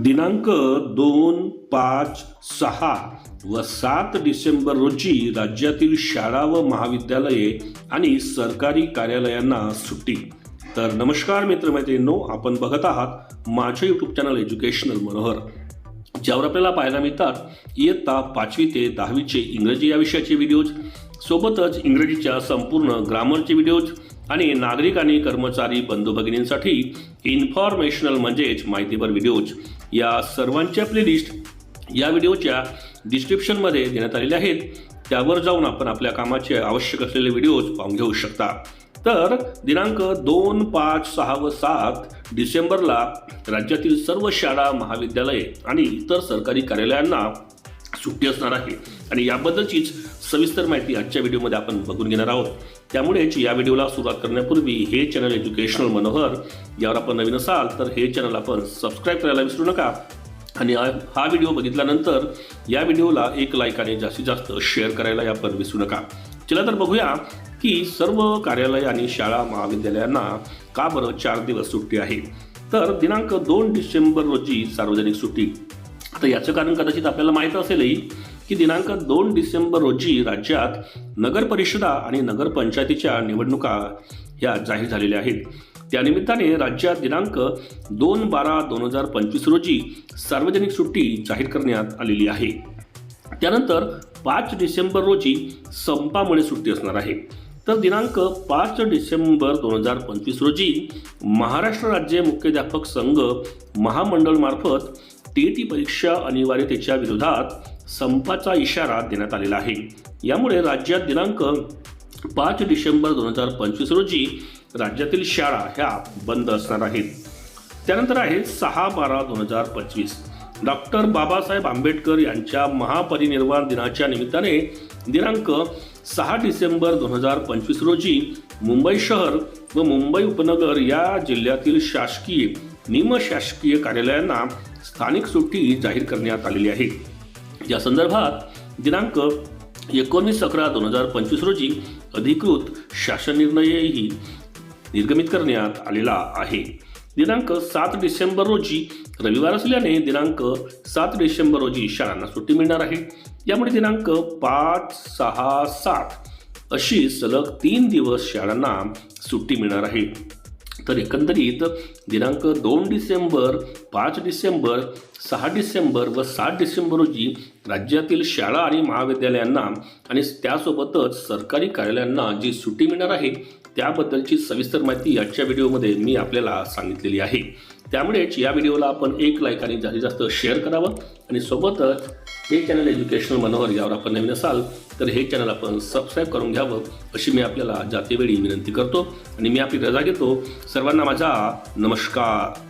दिनांक 2, 5, 6 व 7 डिसेंबर रोजी राज्यातील शाळा व महाविद्यालये आणि सरकारी कार्यालयांना सुट्टी। तर नमस्कार मित्रमैत्रिणींनो, आपण बघत आहात माझे यूट्यूब चॅनल एज्युकेशनल मनोहर, ज्यावर आपल्याला पाहायला मिळतात इयत्ता 5वी ते 10वीचे इंग्रजी या विषयाचे व्हिडिओज, सोबतच इंग्रजीच्या संपूर्ण ग्रामरचे व्हिडिओज आणि नागरिक आणि कर्मचारी बंधू भगिनींसाठी इन्फॉर्मेशनल म्हणजेच माहितीपर व्हिडिओज या सर्वांच्या प्लेलिस्ट या व्हिडिओच्या डिस्क्रिप्शनमध्ये देण्यात आलेल्या आहेत। त्यावर जाऊन आपण आपल्या कामाचे आवश्यक असलेले व्हिडिओज पाहून घेऊ शकता। तर दिनांक 2, 5, 6 व 7 डिसेंबरला राज्यातील सर्व शाळा, महाविद्यालये आणि इतर सरकारी कार्यालयांना सुट्टी असणार आहे आणि याबद्दलचीच सविस्तर माहिती आजच्या व्हिडिओमध्ये आपण बघून घेणार आहोत। त्यामुळेच या व्हिडिओला सुरुवात करण्यापूर्वी हे चॅनल एज्युकेशनल मनोहर यावर आपण नवीन असाल तर हे चॅनल आपण सबस्क्राईब करायला विसरू नका आणि हा व्हिडिओ बघितल्यानंतर या व्हिडिओला एक लाईक आणि जास्तीत जास्त शेअर करायला आपण विसरू नका। चला तर बघूया की सर्व कार्यालय आणि शाळा, महाविद्यालयांना का बरं 4 दिवस सुट्टी आहे। तर दिनांक 2 डिसेंबर रोजी सार्वजनिक सुट्टी। आता याचं कारण कदाचित आपल्याला माहीत असेलही की दिनांक 2 डिसेंबर रोजी राज्यात नगर परिषदा आणि नगरपंचायतीच्या निवडणुका ह्या जाहीर झालेल्या आहेत। त्यानिमित्ताने राज्यात दिनांक 2/12/2025 रोजी सार्वजनिक सुट्टी जाहीर करण्यात आलेली आहे। त्यानंतर 5 डिसेंबर रोजी संपामुळे सुट्टी असणार आहे। तर दिनांक 5 डिसेंबर 2025 रोजी महाराष्ट्र राज्य मुख्याध्यापक संघ महामंडळ मार्फत टीईटी परीक्षा अनिवार्यतेच्या विरोधात संपाचा इशारा देण्यात आलेला आहे। यामुळे राज्यात दिनांक 5 डिसेंबर 2025 रोजी राज्यातील शाळा ह्या बंद असणार आहेत। त्यानंतर आहे 6/12/2025 डॉक्टर बाबासाहेब आंबेडकर यांच्या महापरिनिर्वाण दिनाच्या निमित्ताने दिनांक 6 डिसेंबर 2025 रोजी मुंबई शहर व मुंबई उपनगर या जिल्ह्यातील शासकीय, निमशासकीय कार्यालयांना स्थानिक सुट्टी जाहीर करण्यात आलेली आहे। या संदर्भात दिनांक 19/11/2025 रोजी अधिकृत शासन निर्णयही निर्गमित करण्यात आलेला आहे। दिनांक 7 डिसेंबर रोजी रविवार असल्याने दिनांक 7 डिसेंबर रोजी शाळांना सुट्टी मिळणार आहे। यामुळे दिनांक 5, 6, 7 अशी सलग 3 दिवस शाळांना सुट्टी मिळणार आहे। तर एकंदरीत दिनांक 2 डिसेंबर, 5 डिसेंबर, 6 डिसेंबर व 7 डिसेंबर रोजी राज्यातील शाळा आणि महाविद्यालयांना आणि त्यासोबतच सरकारी कार्यालयांना जी सुट्टी मिळणार आहे त्याबद्दलची सविस्तर माहिती आजच्या व्हिडिओमध्ये मी आपल्याला सांगितलेली आहे। त्यामुळेच या व्हिडिओला आपण एक लाईक आणि जास्तीत जास्त शेअर करावं आणि सोबतच हे चॅनल एज्युकेशनल मनोहर यावर आपण नवीन असाल तर हे चॅनल आपण सबस्क्राईब करून घ्यावं अशी मी आपल्याला जातेवेळी विनंती करतो आणि मी आपली रजा घेतो। सर्वांना माझा नमस्कार।